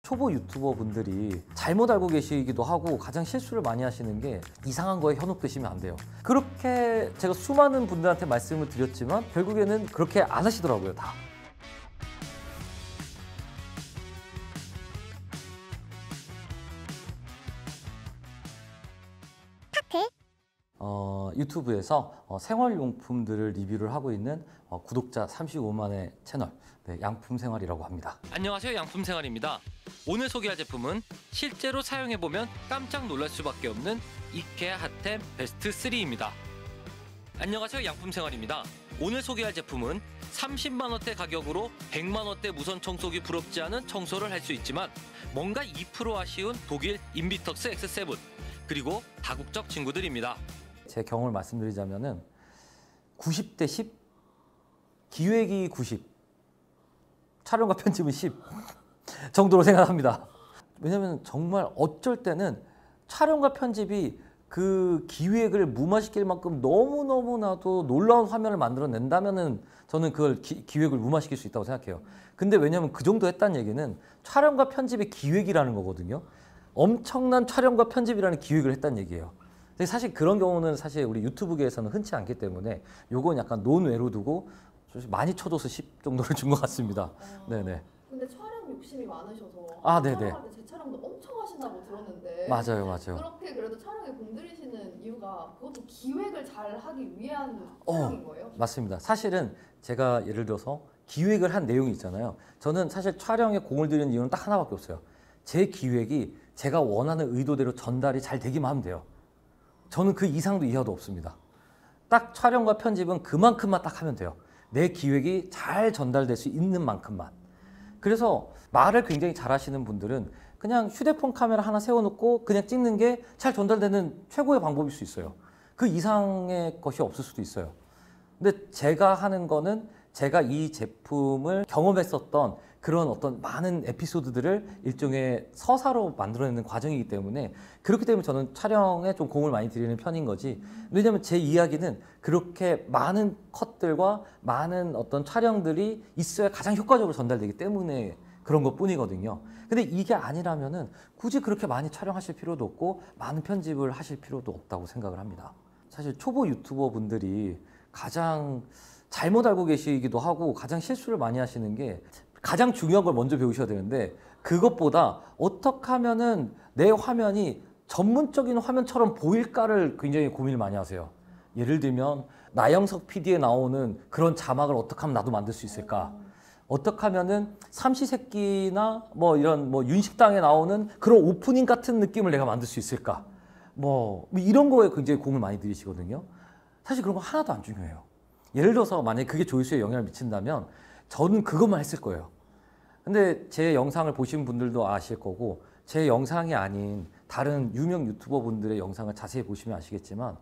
초보 유튜버 분들이 잘못 알고 계시기도 하고 가장 실수를 많이 하시는 게 이상한 거에 현혹되시면 안 돼요. 그렇게 제가 수많은 분들한테 말씀을 드렸지만 결국에는 그렇게 안 하시더라고요, 다. 유튜브에서 생활용품들을 리뷰를 하고 있는 구독자 35만의 채널 양품생활이라고 합니다. 안녕하세요, 양품생활입니다. 오늘 소개할 제품은 실제로 사용해보면 깜짝 놀랄 수밖에 없는 이케아 핫템 베스트 3입니다. 안녕하세요, 양품생활입니다. 오늘 소개할 제품은 30만원대 가격으로 100만원대 무선 청소기 부럽지 않은 청소를 할 수 있지만 뭔가 2% 아쉬운 독일 인비턱스 X7 그리고 다국적 친구들입니다. 제 경험을 말씀드리자면은 90대 10, 기획이 90, 촬영과 편집은 10 정도로 생각합니다. 왜냐면 정말 어쩔 때는 촬영과 편집이 그 기획을 무마시킬 만큼 너무너무나도 놀라운 화면을 만들어낸다면은 저는 그걸 기획을 무마시킬 수 있다고 생각해요. 근데 왜냐면 그 정도 했다는 얘기는 촬영과 편집이 기획이라는 거거든요. 엄청난 촬영과 편집이라는 기획을 했다는 얘기예요. 근데 사실 그런 경우는 사실 우리 유튜브계에서는 흔치 않기 때문에 요건 약간 논외로 두고 많이 쳐줘서 10 정도를 준 것 같습니다. 네네. 근데 촬영 욕심이 많으셔서 네네. 촬영할 때 제 촬영도 엄청 하신다고 들었는데 맞아요. 그렇게 그래도 촬영에 공들이시는 이유가 그것도 기획을 잘 하기 위한 촬영인 거예요? 맞습니다. 사실은 제가 예를 들어서 기획을 한 내용이 있잖아요. 저는 사실 촬영에 공을 들이는 이유는 딱 하나밖에 없어요. 제 기획이 제가 원하는 의도대로 전달이 잘 되기만 하면 돼요. 저는 그 이상도 이하도 없습니다. 딱 촬영과 편집은 그만큼만 딱 하면 돼요. 내 기획이 잘 전달될 수 있는 만큼만. 그래서 말을 굉장히 잘하시는 분들은 그냥 휴대폰 카메라 하나 세워놓고 그냥 찍는 게 잘 전달되는 최고의 방법일 수 있어요. 그 이상의 것이 없을 수도 있어요. 근데 제가 하는 거는 제가 이 제품을 경험했었던 그런 어떤 많은 에피소드들을 일종의 서사로 만들어내는 과정이기 때문에 그렇기 때문에 저는 촬영에 좀 공을 많이 들이는 편인 거지. 왜냐하면 제 이야기는 그렇게 많은 컷들과 많은 어떤 촬영들이 있어야 가장 효과적으로 전달되기 때문에 그런 것 뿐이거든요. 근데 이게 아니라면은 굳이 그렇게 많이 촬영하실 필요도 없고 많은 편집을 하실 필요도 없다고 생각을 합니다. 사실 초보 유튜버 분들이 가장 잘못 알고 계시기도 하고 가장 실수를 많이 하시는 게 가장 중요한 걸 먼저 배우셔야 되는데 그것보다 어떻게 하면은 내 화면이 전문적인 화면처럼 보일까를 굉장히 고민을 많이 하세요. 예를 들면 나영석 PD에 나오는 그런 자막을 어떻게 하면 나도 만들 수 있을까? 어떻게 하면은 삼시세끼나 뭐 이런 뭐 윤식당에 나오는 그런 오프닝 같은 느낌을 내가 만들 수 있을까? 뭐 이런 거에 굉장히 공을 많이 들이시거든요. 사실 그런 거 하나도 안 중요해요. 예를 들어서 만약에 그게 조회수에 영향을 미친다면 저는 그것만 했을 거예요. 근데 제 영상을 보신 분들도 아실 거고 제 영상이 아닌 다른 유명 유튜버 분들의 영상을 자세히 보시면 아시겠지만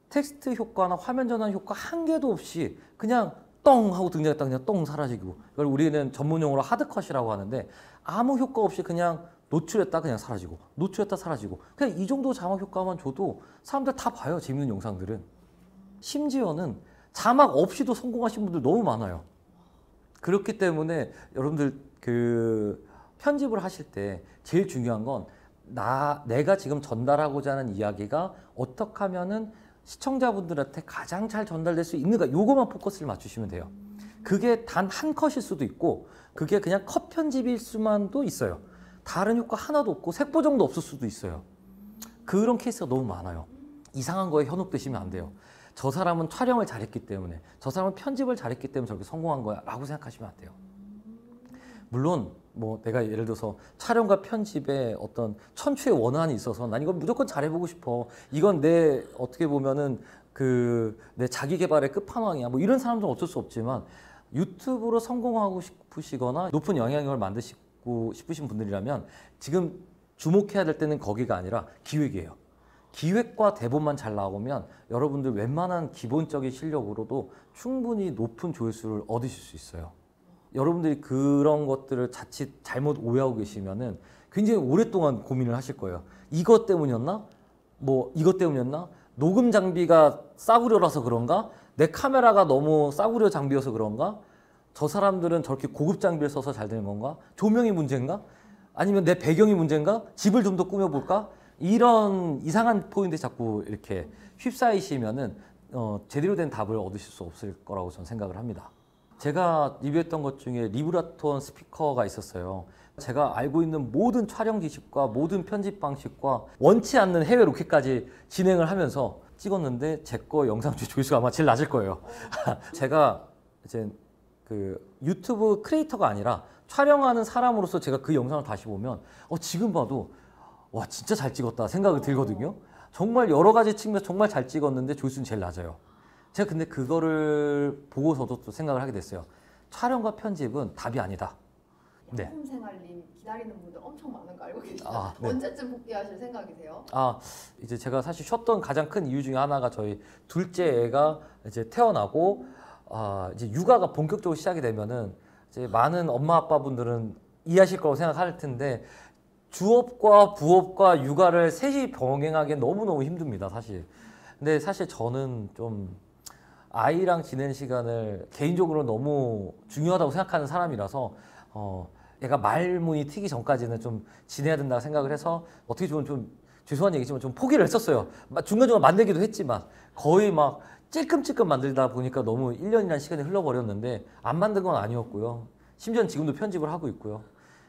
텍스트 효과나 화면 전환 효과 한 개도 없이 그냥 똥 하고 등장했다 그냥 똥 사라지고 이걸 우리는 전문용어로 하드컷이라고 하는데 아무 효과 없이 그냥 노출했다 그냥 사라지고 노출했다 사라지고 그냥 이 정도 자막 효과만 줘도 사람들 다 봐요. 재밌는 영상들은. 심지어는 자막 없이도 성공하신 분들 너무 많아요. 그렇기 때문에 여러분들 그 편집을 하실 때 제일 중요한 건 내가 지금 전달하고자 하는 이야기가 어떻게 하면은 시청자분들한테 가장 잘 전달될 수 있는가 요거만 포커스를 맞추시면 돼요. 그게 단 한 컷일 수도 있고 그게 그냥 컷 편집일 수만도 있어요. 다른 효과 하나도 없고 색보정도 없을 수도 있어요. 그런 케이스가 너무 많아요. 이상한 거에 현혹되시면 안 돼요. 저 사람은 촬영을 잘했기 때문에 저 사람은 편집을 잘했기 때문에 저렇게 성공한 거야 라고 생각하시면 안 돼요. 물론 뭐 내가 예를 들어서 촬영과 편집에 어떤 천추의 원한이 있어서 난 이건 무조건 잘해보고 싶어. 이건 내 어떻게 보면은 내 자기 개발의 끝판왕이야. 뭐 이런 사람들은 어쩔 수 없지만 유튜브로 성공하고 싶으시거나 높은 영향력을 만드시고 싶으신 분들이라면 지금 주목해야 될 때는 거기가 아니라 기획이에요. 기획과 대본만 잘 나오면 여러분들 웬만한 기본적인 실력으로도 충분히 높은 조회수를 얻으실 수 있어요. 여러분들이 그런 것들을 자칫 잘못 오해하고 계시면은 굉장히 오랫동안 고민을 하실 거예요. 이것 때문이었나? 뭐 이것 때문이었나? 녹음 장비가 싸구려라서 그런가? 내 카메라가 너무 싸구려 장비여서 그런가? 저 사람들은 저렇게 고급 장비를 써서 잘 되는 건가? 조명이 문제인가? 아니면 내 배경이 문제인가? 집을 좀 더 꾸며볼까? 이런 이상한 포인트에 자꾸 이렇게 휩싸이시면은 제대로 된 답을 얻으실 수 없을 거라고 저는 생각을 합니다. 제가 리뷰했던 것 중에 리브라톤 스피커가 있었어요. 제가 알고 있는 모든 촬영 지식과 모든 편집 방식과 원치 않는 해외 로켓까지 진행을 하면서 찍었는데 제 거 영상 중 조회수가 아마 제일 낮을 거예요. 제가 이제 그 유튜브 크리에이터가 아니라 촬영하는 사람으로서 제가 그 영상을 다시 보면 지금 봐도 와 진짜 잘 찍었다 생각이 들거든요. 정말 여러 가지 측면에서 정말 잘 찍었는데 조회수는 제일 낮아요. 제가 근데 그거를 보고서도 또 생각을 하게 됐어요. 촬영과 편집은 답이 아니다. 네. 양품생활님 기다리는 분들 엄청 많은 거 알고 계시죠? 네. 언제쯤 복귀하실 생각이세요? 이제 제가 사실 쉬었던 가장 큰 이유 중에 하나가 저희 둘째 애가 이제 태어나고 이제 육아가 본격적으로 시작이 되면은 이제 많은 엄마 아빠분들은 이해하실 거라고 생각할 텐데 주업과 부업과 육아를 셋이 병행하기엔 너무너무 힘듭니다, 사실. 근데 사실 저는 좀 아이랑 지내는 시간을 개인적으로 너무 중요하다고 생각하는 사람이라서 얘가 말문이 트기 전까지는 좀 지내야 된다고 생각을 해서 어떻게 보면 좀 죄송한 얘기지만 좀 포기를 했었어요. 중간중간 만들기도 했지만 거의 막 찔끔찔끔 만들다 보니까 너무 1년이라는 시간이 흘러버렸는데 안 만든 건 아니었고요. 심지어는 지금도 편집을 하고 있고요.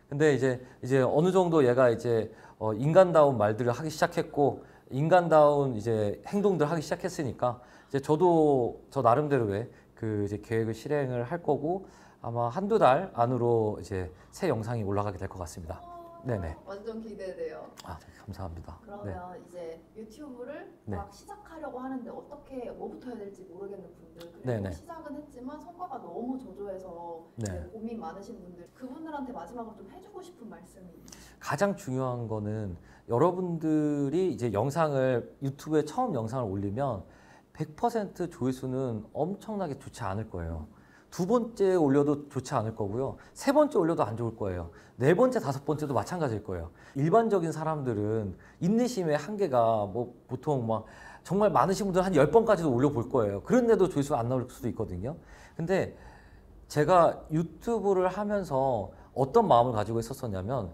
근데 이제 어느 정도 얘가 이제 인간다운 말들을 하기 시작했고 인간다운 이제 행동들 하기 시작했으니까 이제 저도 저 나름대로의 그 이제 계획을 실행을 할 거고 아마 한두 달 안으로 이제 새 영상이 올라가게 될 것 같습니다. 네네. 완전 기대돼요. 네, 감사합니다. 그러면 이제 유튜브를 네. 막 시작하려고 하는데 어떻게 뭐부터 해야 될지 모르겠는 분들 그리고 네네. 시작은 했지만 성과가 너무 저조해서 네. 이제 고민 많으신 분들 그분들한테 마지막으로 좀 해주고 싶은 말씀이 가장 중요한 거는 여러분들이 이제 영상을 유튜브에 처음 영상을 올리면 100% 조회수는 엄청나게 좋지 않을 거예요. 두 번째 올려도 좋지 않을 거고요. 세 번째 올려도 안 좋을 거예요. 네 번째, 다섯 번째도 마찬가지일 거예요. 일반적인 사람들은 인내심의 한계가 뭐 보통 막 정말 많으신 분들은 한 10번까지도 올려볼 거예요. 그런데도 조회수가 안 나올 수도 있거든요. 근데 제가 유튜브를 하면서 어떤 마음을 가지고 있었었냐면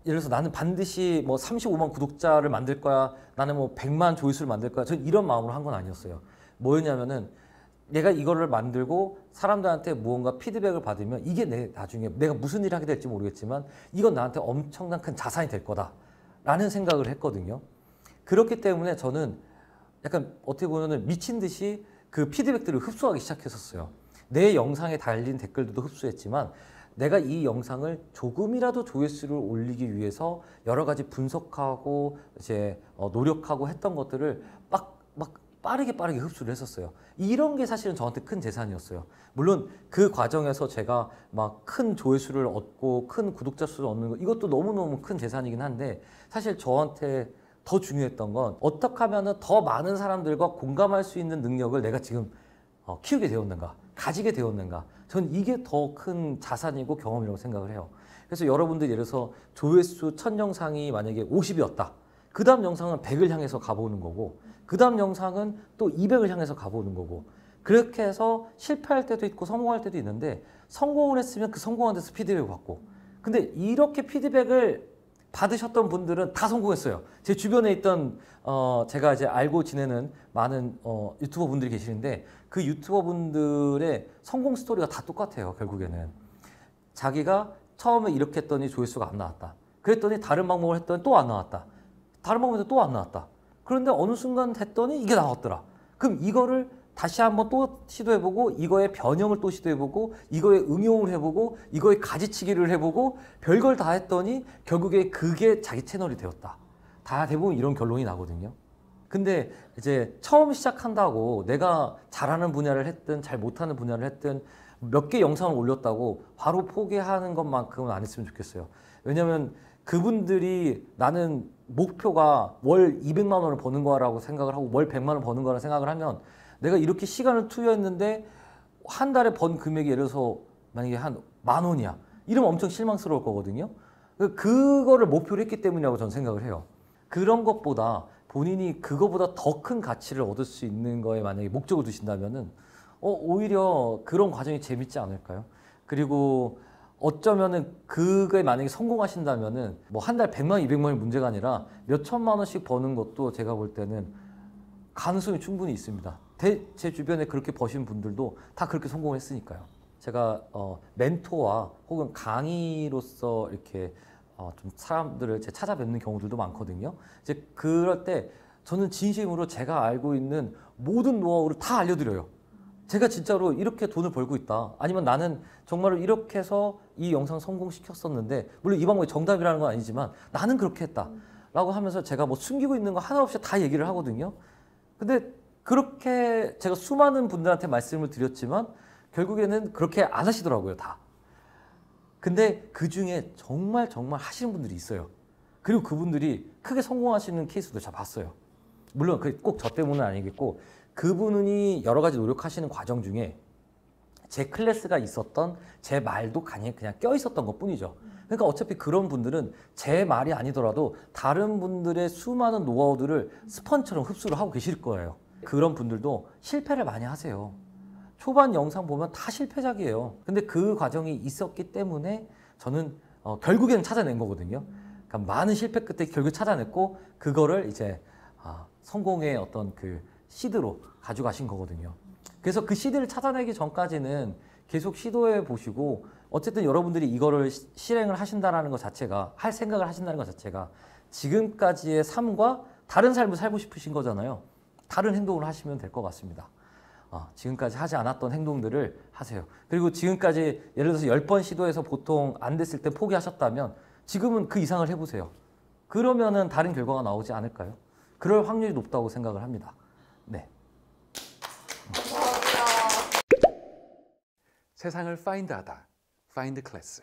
예를 들어서 나는 반드시 뭐 35만 구독자를 만들 거야. 나는 뭐 100만 조회수를 만들 거야. 전 이런 마음으로 한 건 아니었어요. 뭐였냐면은 내가 이거를 만들고 사람들한테 무언가 피드백을 받으면 이게 나중에 내가 무슨 일을 하게 될지 모르겠지만 이건 나한테 엄청난 큰 자산이 될 거다라는 생각을 했거든요. 그렇기 때문에 저는 약간 어떻게 보면은 미친 듯이 그 피드백들을 흡수하기 시작했었어요. 내 영상에 달린 댓글들도 흡수했지만 내가 이 영상을 조금이라도 조회수를 올리기 위해서 여러 가지 분석하고 이제 노력하고 했던 것들을 막 빠르게 흡수를 했었어요. 이런 게 사실은 저한테 큰 재산이었어요. 물론 그 과정에서 제가 막 큰 조회수를 얻고 큰 구독자 수를 얻는 거 이것도 너무너무 큰 재산이긴 한데 사실 저한테 더 중요했던 건 어떻게 하면 더 많은 사람들과 공감할 수 있는 능력을 내가 지금 키우게 되었는가, 가지게 되었는가. 전 이게 더 큰 자산이고 경험이라고 생각을 해요. 그래서 여러분들 예를 들어서 조회수 첫 영상이 만약에 50이었다. 그 다음 영상은 100을 향해서 가보는 거고 그 다음 영상은 또 200을 향해서 가보는 거고 그렇게 해서 실패할 때도 있고 성공할 때도 있는데 성공을 했으면 그 성공한 데서 피드백을 받고 근데 이렇게 피드백을 받으셨던 분들은 다 성공했어요. 제 주변에 있던 제가 이제 알고 지내는 많은 유튜버 분들이 계시는데 그 유튜버 분들의 성공 스토리가 다 똑같아요. 결국에는 자기가 처음에 이렇게 했더니 조회수가 안 나왔다. 그랬더니 다른 방법을 했더니 또 안 나왔다. 다른 방법에서 또 안 나왔다. 그런데 어느 순간 했더니 이게 나왔더라. 그럼 이거를 다시 한번 또 시도해보고 이거의 변형을 또 시도해보고 이거의 응용을 해보고 이거의 가지치기를 해보고 별걸 다 했더니 결국에 그게 자기 채널이 되었다. 다 대부분 이런 결론이 나거든요. 근데 이제 처음 시작한다고 내가 잘하는 분야를 했든 잘 못하는 분야를 했든 몇 개 영상을 올렸다고 바로 포기하는 것만큼은 안 했으면 좋겠어요. 왜냐면 그분들이 나는 목표가 월 200만 원을 버는 거라고 생각을 하고 월 100만 원 버는 거라고 생각을 하면 내가 이렇게 시간을 투여했는데 한 달에 번 금액이 예를 들어서 만약에 한 10,000원이야. 이러면 엄청 실망스러울 거거든요. 그거를 목표로 했기 때문이라고 저는 생각을 해요. 그런 것보다 본인이 그거보다 더 큰 가치를 얻을 수 있는 거에 만약에 목적을 두신다면은 오히려 그런 과정이 재밌지 않을까요? 그리고 어쩌면은 그게 만약에 성공하신다면은 뭐 한 달 100만, 200만이 문제가 아니라 몇 천만 원씩 버는 것도 제가 볼 때는 가능성이 충분히 있습니다. 제 주변에 그렇게 버신 분들도 다 그렇게 성공을 했으니까요. 제가 멘토와 혹은 강의로서 이렇게 좀 사람들을 찾아뵙는 경우들도 많거든요. 이제 그럴 때 저는 진심으로 제가 알고 있는 모든 노하우를 다 알려드려요. 제가 진짜로 이렇게 돈을 벌고 있다. 아니면 나는 정말로 이렇게 해서 이 영상 성공시켰었는데, 물론 이 방법이 정답이라는 건 아니지만 나는 그렇게 했다. 라고 하면서 제가 뭐 숨기고 있는 거 하나 없이 다 얘기를 하거든요. 근데 그렇게 제가 수많은 분들한테 말씀을 드렸지만 결국에는 그렇게 안 하시더라고요, 다. 근데 그 중에 정말 하시는 분들이 있어요. 그리고 그분들이 크게 성공하시는 케이스도 제가 봤어요. 물론 꼭 저 때문은 아니겠고, 그분이 여러 가지 노력하시는 과정 중에 제 클래스가 있었던 제 말도 그냥 껴 있었던 것 뿐이죠. 그러니까 어차피 그런 분들은 제 말이 아니더라도 다른 분들의 수많은 노하우들을 스펀지처럼 흡수를 하고 계실 거예요. 그런 분들도 실패를 많이 하세요. 초반 영상 보면 다 실패작이에요. 근데 그 과정이 있었기 때문에 저는 결국에는 찾아낸 거거든요. 그러니까 많은 실패 끝에 결국 찾아냈고, 그거를 이제 성공의 어떤 그 시드로 가져가신 거거든요. 그래서 그 시드를 찾아내기 전까지는 계속 시도해 보시고, 어쨌든 여러분들이 이거를 실행을 하신다는 것 자체가, 할 생각을 하신다는 것 자체가 지금까지의 삶과 다른 삶을 살고 싶으신 거잖아요. 다른 행동을 하시면 될 것 같습니다. 지금까지 하지 않았던 행동들을 하세요. 그리고 지금까지 예를 들어서 10번 시도해서 보통 안 됐을 때 포기하셨다면 지금은 그 이상을 해보세요. 그러면은 다른 결과가 나오지 않을까요? 그럴 확률이 높다고 생각을 합니다. 네. 세상을 파인드하다. 파인드 클래스.